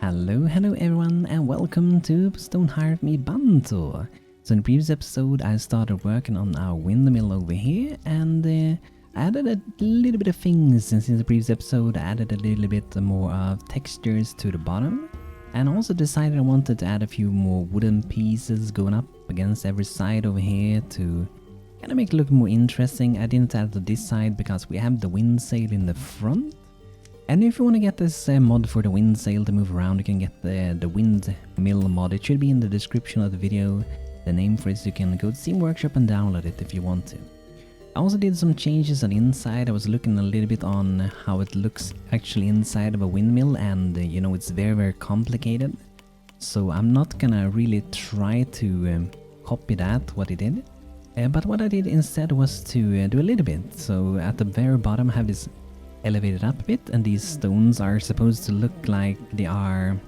Hello everyone, and welcome to Stonehearth me BANTO. So in the previous episode I started working on our windmill over here, and I added a little bit of things since in the previous episode. I added a little bit more of textures to the bottom, and also decided I wanted to add a few more wooden pieces going up against every side over here to kind of make it look more interesting. I didn't add to this side because we have the wind sail in the front. And if you want to get this mod for the wind sail to move around, you can get the Windmill mod. It should be in the description of the video, the name for it, so you can go to Steam Workshop and download it if you want to. I also did some changes on the inside. I was looking a little bit on how it looks actually inside of a windmill, and you know, it's very complicated. So I'm not gonna really try to copy that, what it did. But what I did instead was to do a little bit. So at the very bottom I have this elevated up a bit, and these stones are supposed to look like they are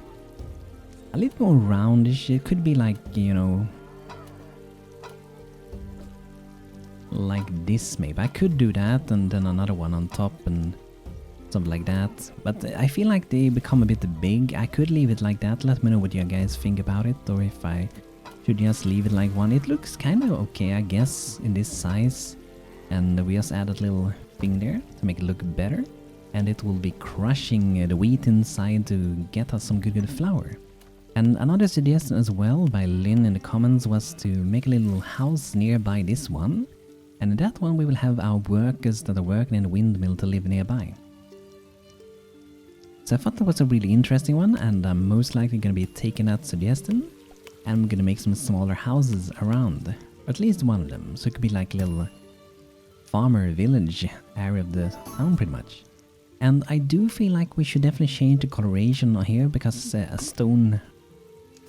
a little more roundish. It could be like, you know, like this maybe. I could do that and then another one on top and something like that, but I feel like they become a bit big. I could leave it like that. Let me know what you guys think about it, or if I should just leave it like one. It looks kind of okay, I guess, in this size, and we just added a little thing there to make it look better, and it will be crushing the wheat inside to get us some good flour. And another suggestion as well by Lynn in the comments was to make a little house nearby this one, and in that one we will have our workers that are working in the windmill to live nearby. So I thought that was a really interesting one, and I'm most likely going to be taking that suggestion, and I'm going to make some smaller houses around, or at least one of them, so it could be like a little farmer village area of the town pretty much. And I do feel like we should definitely change the coloration here, because a stone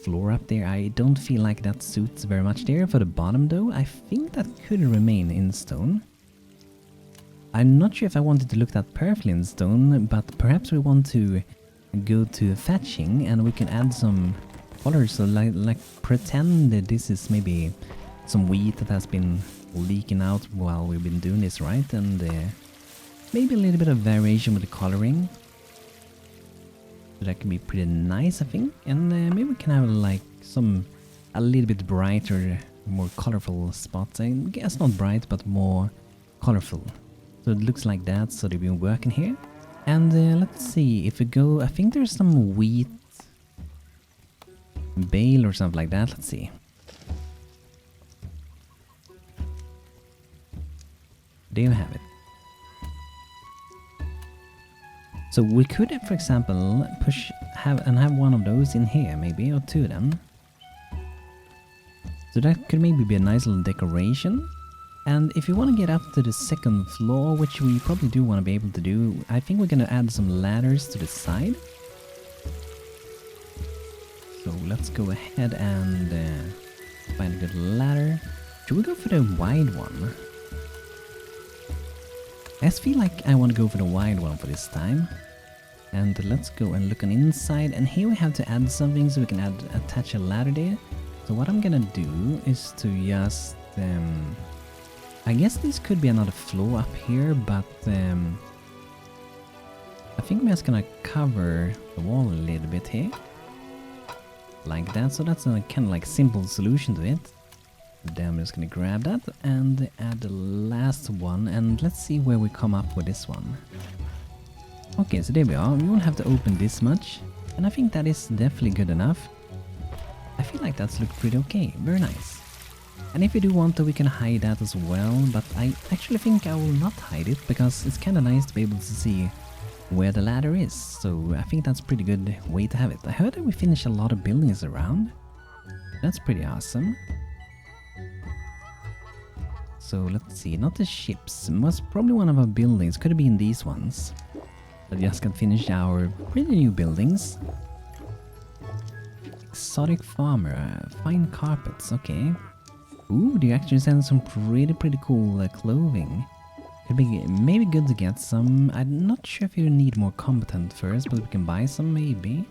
floor up there, I don't feel like that suits very much there. For the bottom though, I think that could remain in stone. I'm not sure if I wanted to look that perfectly in stone, but perhaps we want to go to thatching and we can add some colors, so like pretend that this is maybe some wheat that has been leaking out while we've been doing this, right? And maybe a little bit of variation with the coloring. So that can be pretty nice, I think. And maybe we can have like a little bit brighter, more colorful spots. I guess not bright, but more colorful. So it looks like that, so they've been working here. And let's see, if we go, I think there's some wheat bale or something like that. Let's see. There you have it. So we could, for example, have one of those in here, maybe, or two of them. So that could maybe be a nice little decoration. And if you want to get up to the second floor, which we probably do want to be able to do, I think we're going to add some ladders to the side. So let's go ahead and find a good ladder. Should we go for the wide one? I just feel like I want to go for the wide one for this time. And let's go and look on inside, and here we have to add something, so we can attach a ladder there. So what I'm gonna do is to just I guess this could be another floor up here, but I think we're just gonna cover the wall a little bit here like that. So that's a kind of like simple solution to it. Then I'm just gonna grab that and add the last one, and let's see where we come up with this one. Okay, so there we are. We won't have to open this much, and I think that is definitely good enough. I feel like that's looked pretty okay, very nice. And if you do want to, we can hide that as well, but I actually think I will not hide it, because it's kind of nice to be able to see where the ladder is. So I think that's a pretty good way to have it. I heard that we finished a lot of buildings around. That's pretty awesome. So let's see, not the ships, most probably one of our buildings, could have been these ones. But just can finish our pretty new buildings. Exotic farmer, fine carpets, okay. Ooh, they actually send some pretty cool clothing. Could be maybe good to get some. I'm not sure if you need more competent first, but we can buy some maybe.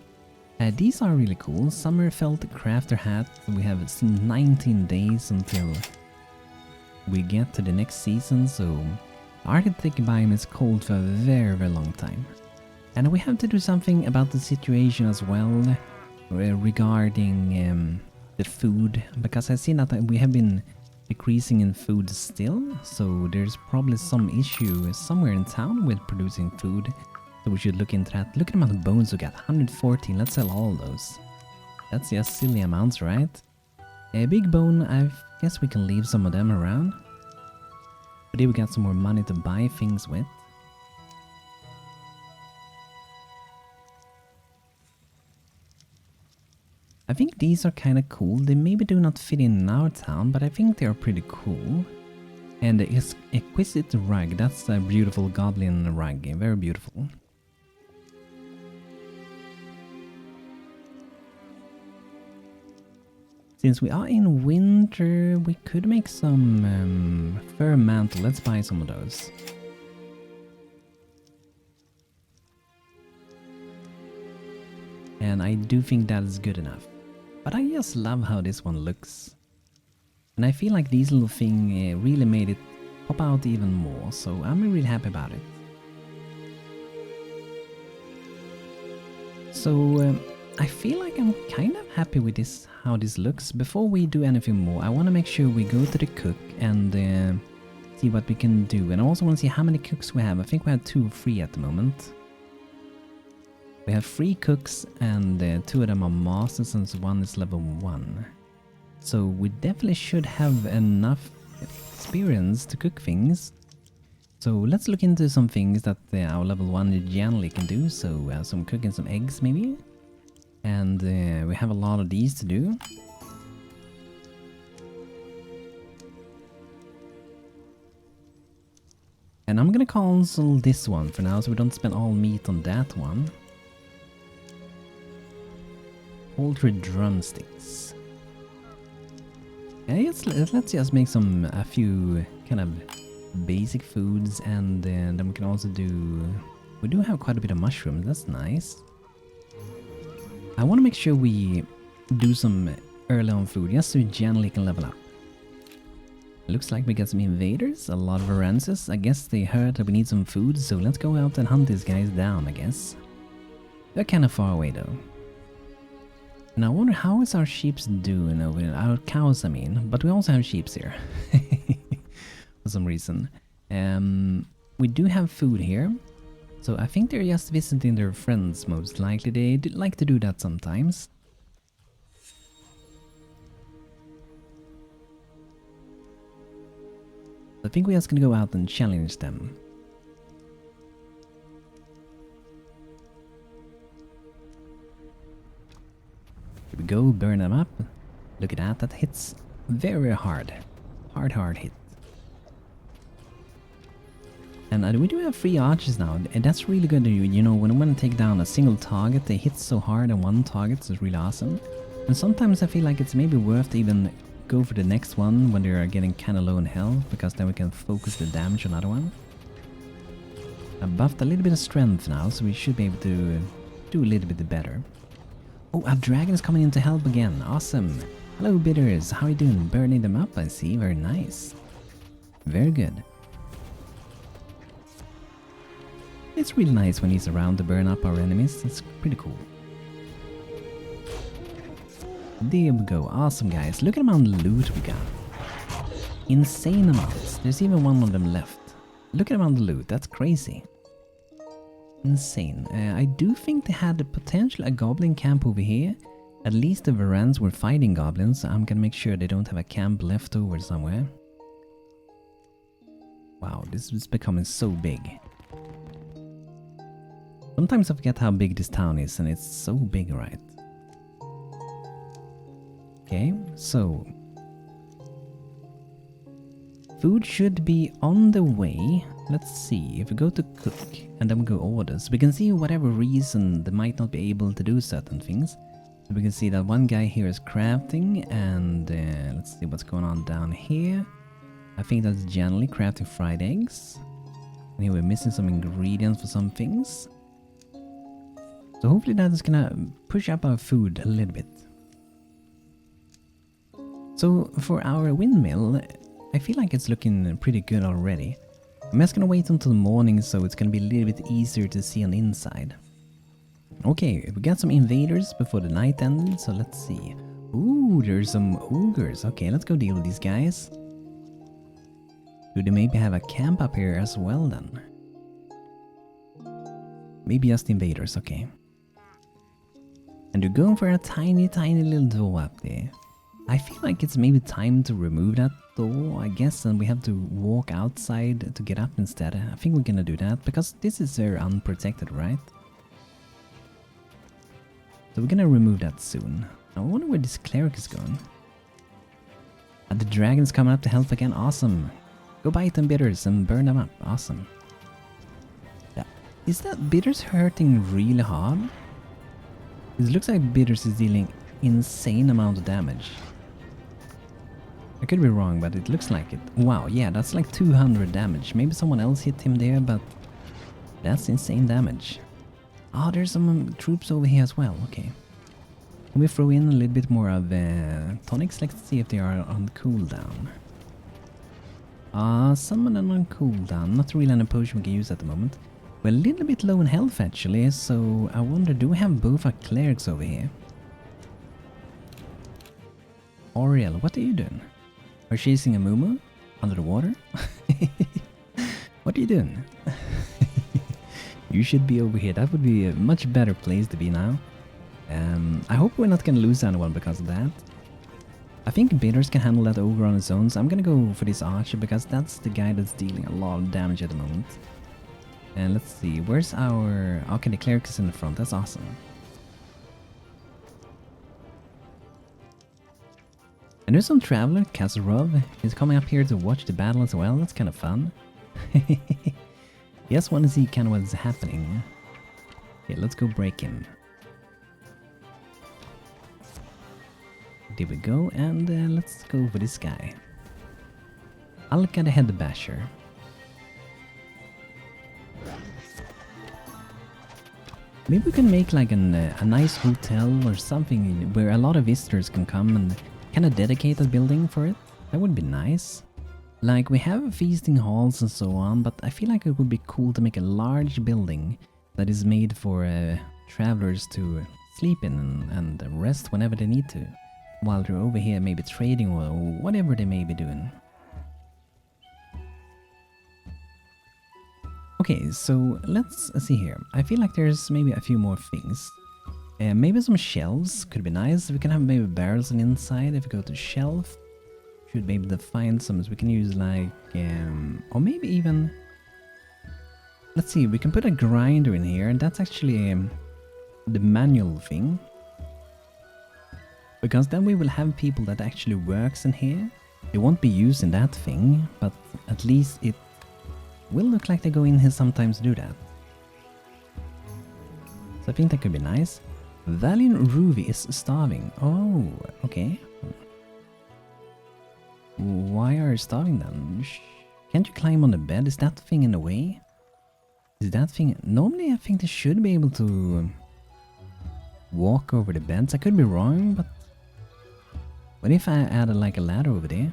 These are really cool. Summer felt crafter hat. We have 19 days until we get to the next season, so Arctic biome is cold for a very long time. And we have to do something about the situation as well regarding the food, because I see that we have been decreasing in food still, so there's probably some issue somewhere in town with producing food, so we should look into that. Look at the amount of bones we got, 114, let's sell all those. That's just silly amounts, right? A big bone, I guess we can leave some of them around. But here we got some more money to buy things with. I think these are kind of cool. They maybe do not fit in our town, but I think they are pretty cool. And the exquisite rug, that's a beautiful goblin rug, very beautiful. Since we are in winter, we could make some fur mantle. Let's buy some of those. And I do think that is good enough. But I just love how this one looks. And I feel like these little things really made it pop out even more, so I'm really happy about it. So I feel like I'm kind of happy with this, how this looks. Before we do anything more, I want to make sure we go to the cook and see what we can do. And I also want to see how many cooks we have. I think we have 2 or 3 at the moment. We have 3 cooks and 2 of them are masters and 1 is level 1. So we definitely should have enough experience to cook things. So let's look into some things that our level 1 generally can do. So some cooking some eggs maybe. And we have a lot of these to do. And I'm gonna cancel this one for now so we don't spend all meat on that one. Poultry drumsticks. Yeah, let's just make a few kind of basic foods, and then we can also do... We do have quite a bit of mushrooms, that's nice. I want to make sure we do some early on food, just so we generally can level up. Looks like we got some invaders, a lot of Arances. I guess they heard that we need some food, so let's go out and hunt these guys down, I guess. They're kind of far away though. And I wonder how is our sheep doing over there? Our cows, I mean. But we also have sheep here. For some reason. We do have food here. So I think they're just visiting their friends most likely. They like to do that sometimes. I think we're just gonna go out and challenge them. Here we go, burn them up. Look at that, that hits very hard. Hard hit. And we do have 3 archers now, and that's really good. You know, when we want to take down a single target, they hit so hard on one target, so it's really awesome. And sometimes I feel like it's maybe worth to even go for the next one when they're getting kind of low in health, because then we can focus the damage on another one. I buffed a little bit of strength now, so we should be able to do a little bit better. Oh, our dragon is coming in to help again. Awesome. Hello, bitters. How are you doing? Burning them up, I see. Very nice. Very good. It's really nice when he's around to burn up our enemies. It's pretty cool. There we go. Awesome, guys. Look at the amount of loot we got. Insane amounts. There's even one of them left. Look at the amount of loot. That's crazy. Insane. I do think they had the potential a goblin camp over here. At least the Varans were fighting goblins, so I'm gonna make sure they don't have a camp left over somewhere. Wow, this is becoming so big. Sometimes I forget how big this town is, and it's so big, right? Okay, so... food should be on the way. Let's see, if we go to cook, and then we go orders, we can see whatever reason they might not be able to do certain things. So we can see that one guy here is crafting, and let's see what's going on down here. I think that's generally crafting fried eggs. And here we're missing some ingredients for some things. So hopefully that is gonna push up our food a little bit. So for our windmill, I feel like it's looking pretty good already. I'm just gonna wait until the morning so it's gonna be a little bit easier to see on the inside. Okay, we got some invaders before the night ended, so let's see. Ooh, there's some ogres. Okay, let's go deal with these guys. Do they maybe have a camp up here as well then? Maybe just invaders, okay. And you're going for a tiny little door up there. I feel like it's maybe time to remove that door, I guess, and we have to walk outside to get up instead. I think we're gonna do that, because this is very unprotected, right? So we're gonna remove that soon. I wonder where this cleric is going. The dragon's coming up to help again, awesome. Go bite them bitters and burn them up, awesome. Yeah. Is that bitters hurting really hard? It looks like bitters is dealing insane amount of damage. I could be wrong, but it looks like it. Wow, yeah, that's like 200 damage. Maybe someone else hit him there, but that's insane damage. Oh, there's some troops over here as well, okay. Can we throw in a little bit more of tonics? Let's see if they are on cooldown. Some of them on cooldown. Not really any potion we can use at the moment. We're a little bit low in health actually, so I wonder, do we have both our clerics over here? Oriel, what are you doing? Are you chasing a Mumu under the water? What are you doing? You should be over here. That would be a much better place to be now. I hope we're not gonna lose anyone because of that. I think Bitters can handle that ogre on his own, so I'm gonna go for this archer because that's the guy that's dealing a lot of damage at the moment. And let's see, where's our... Okay, the cleric is in the front, that's awesome. And there's some traveler, Kazarov. He's coming up here to watch the battle as well, that's kind of fun. Just want to see kind of what's happening. Okay, let's go break him. There we go, and let's go for this guy. Alka the Head Basher. Maybe we can make like a nice hotel or something where a lot of visitors can come and kind of dedicate a building for it. That would be nice. Like, we have feasting halls and so on, but I feel like it would be cool to make a large building that is made for travelers to sleep in and rest whenever they need to, while they're over here maybe trading or whatever they may be doing. Okay, so let's see here. I feel like there's maybe a few more things. Maybe some shelves could be nice. We can have maybe barrels on the inside. If we go to shelf, should be able to find some. So we can use like, or maybe even, let's see, we can put a grinder in here, and that's actually the manual thing. Because then we will have people that actually works in here. They won't be using that thing, but at least it will look like they go in here sometimes to do that. So I think that could be nice. Valiant Ruby is starving. Oh, okay. Why are you starving then? Can't you climb on the bed? Is that thing in the way? Is that thing... Normally I think they should be able to walk over the beds. I could be wrong, but... What if I added like a ladder over there?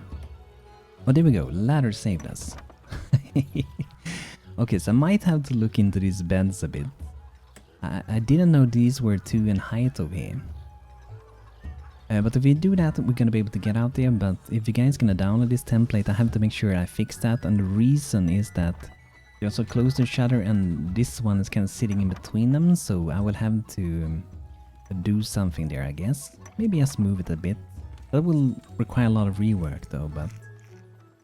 Oh, there we go. Ladder saved us. Okay, so I might have to look into these beds a bit. I didn't know these were 2 in height over here. But if we do that, we're gonna be able to get out there. But if you guys gonna download this template, I have to make sure I fix that. And the reason is that they also close the shutter and this one is kind of sitting in between them. So I will have to do something there, I guess. Maybe just move it a bit. That will require a lot of rework though, but...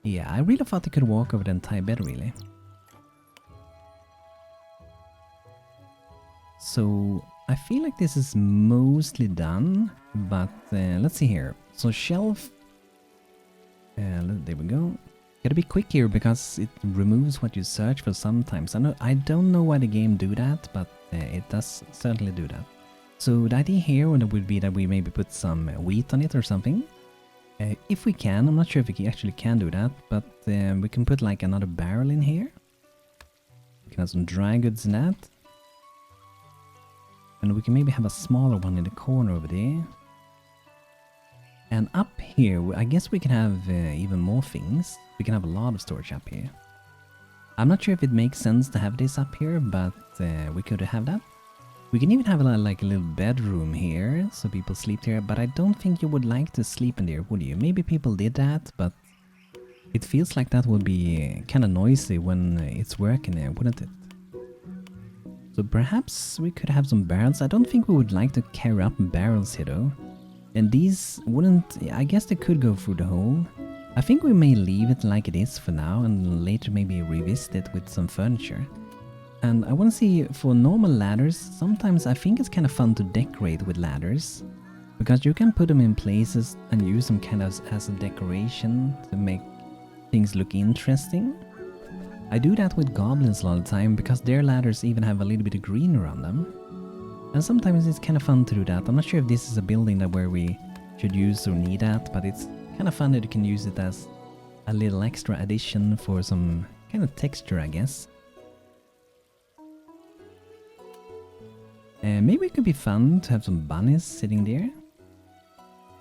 Yeah, I really thought they could walk over the entire bed, really. So, I feel like this is mostly done, but let's see here. So, shelf... there we go. Gotta be quick here, because it removes what you search for sometimes. I don't know why the game do that, but it does certainly do that. So, the idea here would be that we maybe put some wheat on it or something. If we can, I'm not sure if we actually can do that, but we can put like another barrel in here. We can have some dry goods in that. And we can maybe have a smaller one in the corner over there. And up here, I guess we can have even more things. We can have a lot of storage up here. I'm not sure if it makes sense to have this up here, but we could have that. We can even have like a little bedroom here, so people sleep there, but I don't think you would like to sleep in there, would you? Maybe people did that, but it feels like that would be kind of noisy when it's working there, wouldn't it? So perhaps we could have some barrels. I don't think we would like to carry up barrels here though. And these wouldn't... I guess they could go through the hole. I think we may leave it like it is for now and later maybe revisit it with some furniture. And I want to see, for normal ladders, sometimes I think it's kind of fun to decorate with ladders. Because you can put them in places and use them kind of as a decoration to make things look interesting. I do that with goblins a lot of the time because their ladders even have a little bit of green around them. And sometimes it's kind of fun to do that. I'm not sure if this is a building that where we should use or need that, but it's kind of fun that you can use it as a little extra addition for some kind of texture, I guess. Maybe it could be fun to have some bunnies sitting there.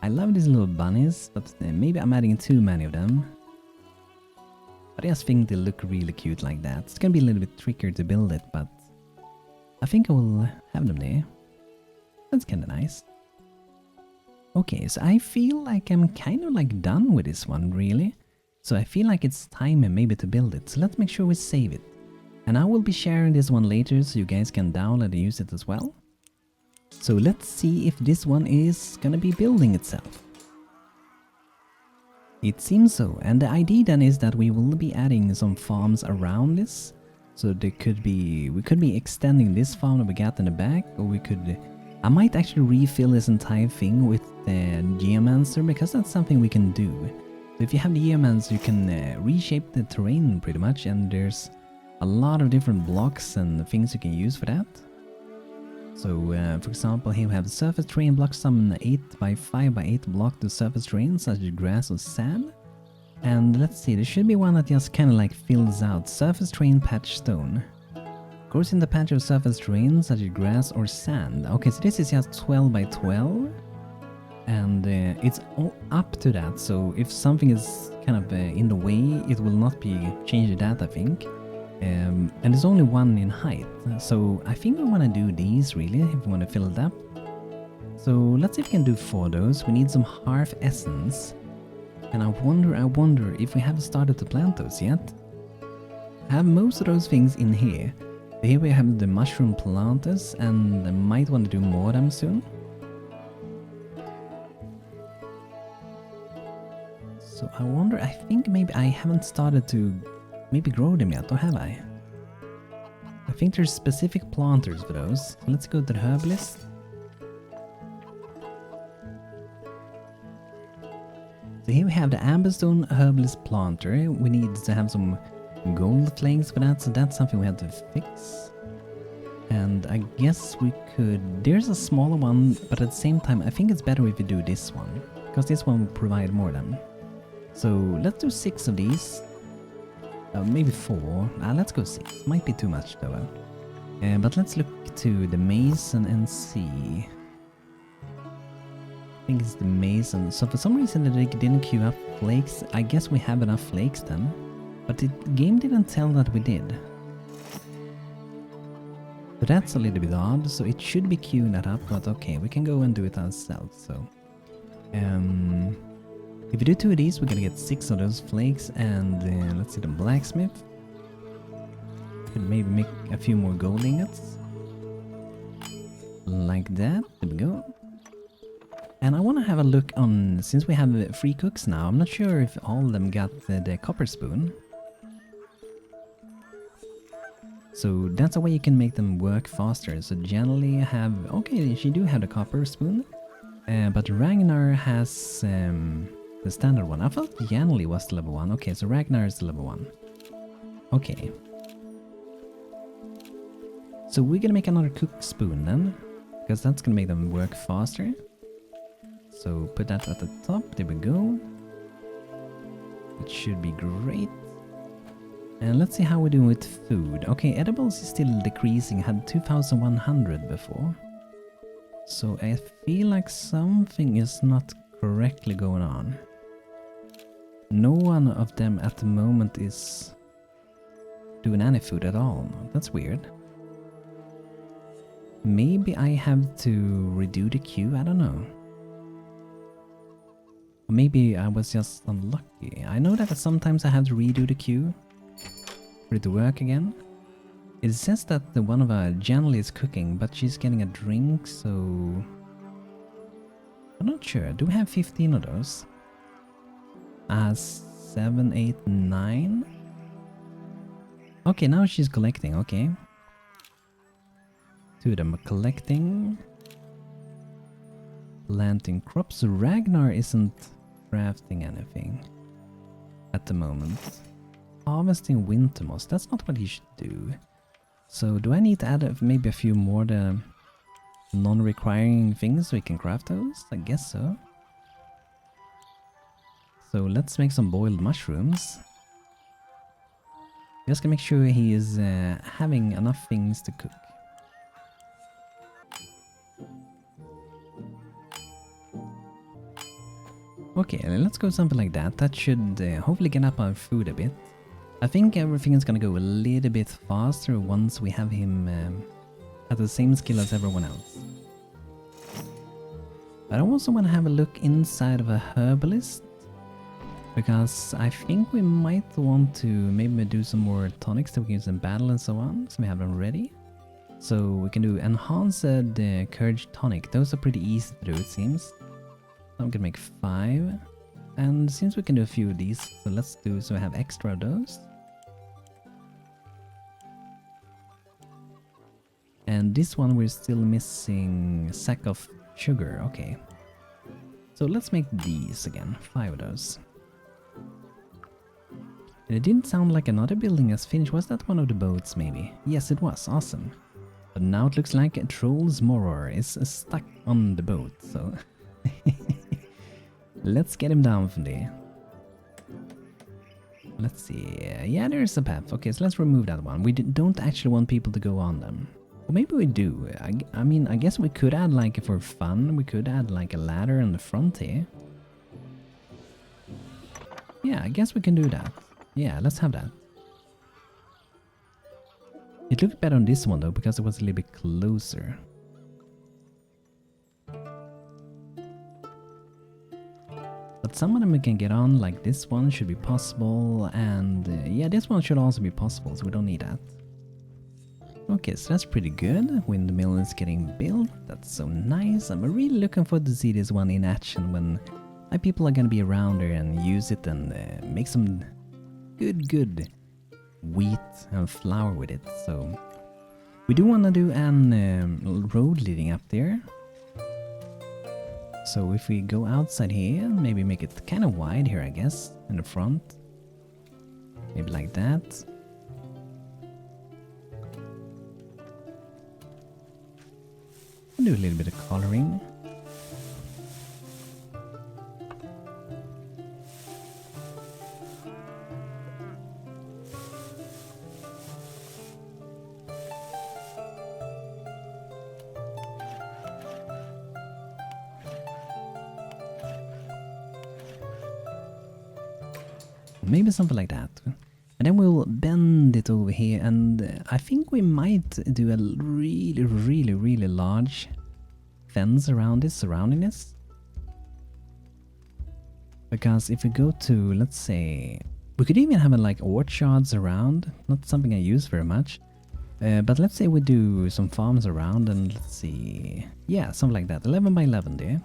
I love these little bunnies, but maybe I'm adding too many of them. But I just think they look really cute like that. It's gonna be a little bit trickier to build it, but I think I will have them there. That's kinda nice. Okay, so I feel like I'm kind of like done with this one, really. So I feel like it's time maybe to build it. So let's make sure we save it. And I will be sharing this one later so you guys can download and use it as well. So let's see if this one is gonna be building itself. It seems so, and the idea then is that we will be adding some farms around this. So we could be extending this farm that we got in the back, or we could... I might actually refill this entire thing with the Geomancer, because that's something we can do. So if you have the Geomancer, you can reshape the terrain pretty much, and there's a lot of different blocks and things you can use for that. So for example, here we have surface terrain blocks, some 8x5x8 block the surface terrain such as grass or sand. And let's see, there should be one that just kind of like fills out surface terrain patch stone. Grows in the patch of surface terrain such as grass or sand. Okay, so this is just 12x12. And it's all up to that, so if something is kind of in the way, it will not be changing that, I think. And there's only one in height, so I think we want to do these really, if we want to fill it up. So let's see if we can do 4 of those. We need some hearth essence. And I wonder if we have started to plant those yet. I have most of those things in here. Here we have the mushroom planters, and I might want to do more of them soon. So I wonder, I think maybe I haven't started to maybe grow them yet, or have I? I think there's specific planters for those. So let's go to the herbalist. So here we have the Amberstone herbalist planter. We need to have some gold flakes for that, so that's something we have to fix. And I guess we could... There's a smaller one, but at the same time I think it's better if we do this one, because this one will provide more than. So let's do 6 of these. Maybe 4. Let's go 6. Might be too much though. But let's look to the mason and see. I think it's the mason. So for some reason they didn't queue up flakes. I guess we have enough flakes then. But the game didn't tell that we did. So that's a little bit odd. So it should be queuing that up. But okay, we can go and do it ourselves. So if we do 2 of these, we're gonna get 6 of those flakes, and let's see the blacksmith. Could maybe make a few more gold ingots. Like that, there we go. And I wanna have a look on, since we have 3 cooks now, I'm not sure if all of them got the copper spoon. So that's a way you can make them work faster. So generally have, okay, she do have the copper spoon, but Ragnar has the standard one. I thought Yanli was the level 1. Okay, so Ragnar is the level 1. Okay. So we're gonna make another cook spoon then, because that's gonna make them work faster. So put that at the top. There we go. It should be great. And let's see how we're doing with food. Okay, edibles is still decreasing. Had 2,100 before. So I feel like something is not correctly going on. No one of them at the moment is doing any food at all. That's weird. Maybe I have to redo the queue, I don't know. Or maybe I was just unlucky. I know that sometimes I have to redo the queue for it to work again. It says that the one of our generally is cooking, but she's getting a drink, so... I'm not sure. Do we have 15 of those? 7, 8, 9? Okay, now she's collecting, okay. 2 of them are collecting. Planting crops. Ragnar isn't crafting anything at the moment. Harvesting winter moss. That's not what he should do. So do I need to add maybe a few more the non-requiring things so we can craft those? I guess so. So let's make some boiled mushrooms. Just to make sure he is having enough things to cook. Okay, let's go something like that. That should hopefully get up our food a bit. I think everything is gonna go a little bit faster once we have him at the same skill as everyone else. But I also want to have a look inside of a herbalist, because I think we might want to maybe do some more tonics that we can use in battle and so on, so we have them ready. So we can do enhanced courage tonic. Those are pretty easy to do, it seems. I'm gonna make 5, and since we can do a few of these, so let's do so I have extra of those. And this one we're still missing a sack of sugar. Okay, so let's make these again, 5 of those. And it didn't sound like another building is finished. Was that one of the boats maybe? Yes, it was. Awesome. But now it looks like Troll's Morror is stuck on the boat, so let's get him down from there. Let's see. Yeah, there's a path. Okay, so let's remove that one. We don't actually want people to go on them. Or maybe we do. I mean, I guess we could add, like, for fun, we could add like a ladder in the front here. Yeah, I guess we can do that. Yeah, let's have that. It looked better on this one though, because it was a little bit closer. But some of them we can get on, like this one should be possible, and yeah, this one should also be possible, so we don't need that. Okay, so that's pretty good. Windmill is getting built, that's so nice. I'm really looking forward to see this one in action when my people are gonna be around there and use it and make some good wheat and flour with it. So we do want to do an road leading up there. So if we go outside here, maybe make it kind of wide here, I guess, in the front. Maybe like that. I'll do a little bit of coloring. Maybe something like that. And then we'll bend it over here, and I think we might do a really large fence around this, surrounding this. Because if we go to, let's say, we could even have like orchards around, not something I use very much. But let's say we do some farms around, and let's see, yeah, something like that, 11 by 11 there.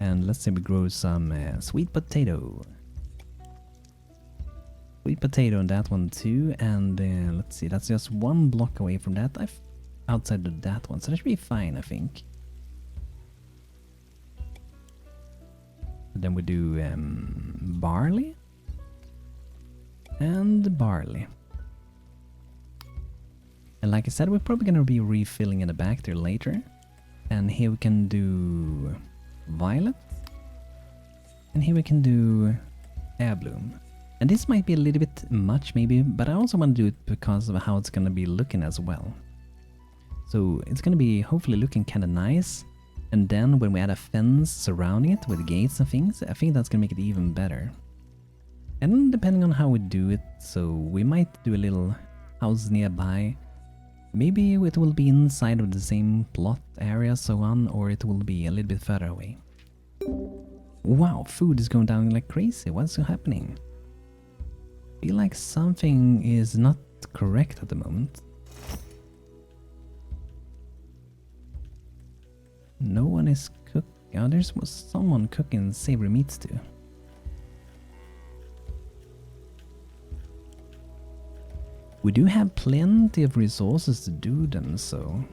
And let's say we grow some sweet potato. Sweet potato on that one too, and let's see, that's just 1 block away from that, outside of that one, so that should be fine, I think. Then we do barley and barley. And like I said, we're probably gonna be refilling in the back there later. And here we can do violet, and here we can do air bloom. And this might be a little bit much maybe, but I also want to do it because of how it's going to be looking as well. So it's going to be hopefully looking kind of nice. And then when we add a fence surrounding it with gates and things, I think that's going to make it even better. And depending on how we do it, so we might do a little house nearby. Maybe it will be inside of the same plot area, so on, or it will be a little bit further away. Wow, food is going down like crazy. What's happening? I feel like something is not correct at the moment. No one is cooking. Oh, there's someone cooking savory meats too. We do have plenty of resources to do them, so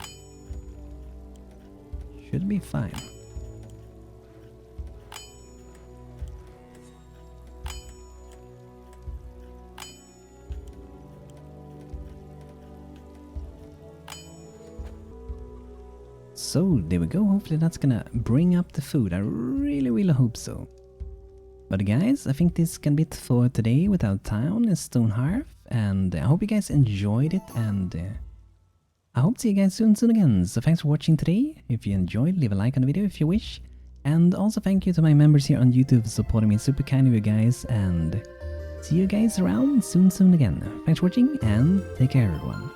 should be fine. So there we go. Hopefully that's gonna bring up the food. I really hope so. But guys, I think this can be it for today with our town in Stonehearth, and I hope you guys enjoyed it, and I hope to see you guys soon again. So thanks for watching today. If you enjoyed, leave a like on the video if you wish, and also thank you to my members here on YouTube for supporting me. Super kind of you guys, and see you guys around soon again. Thanks for watching, and take care everyone.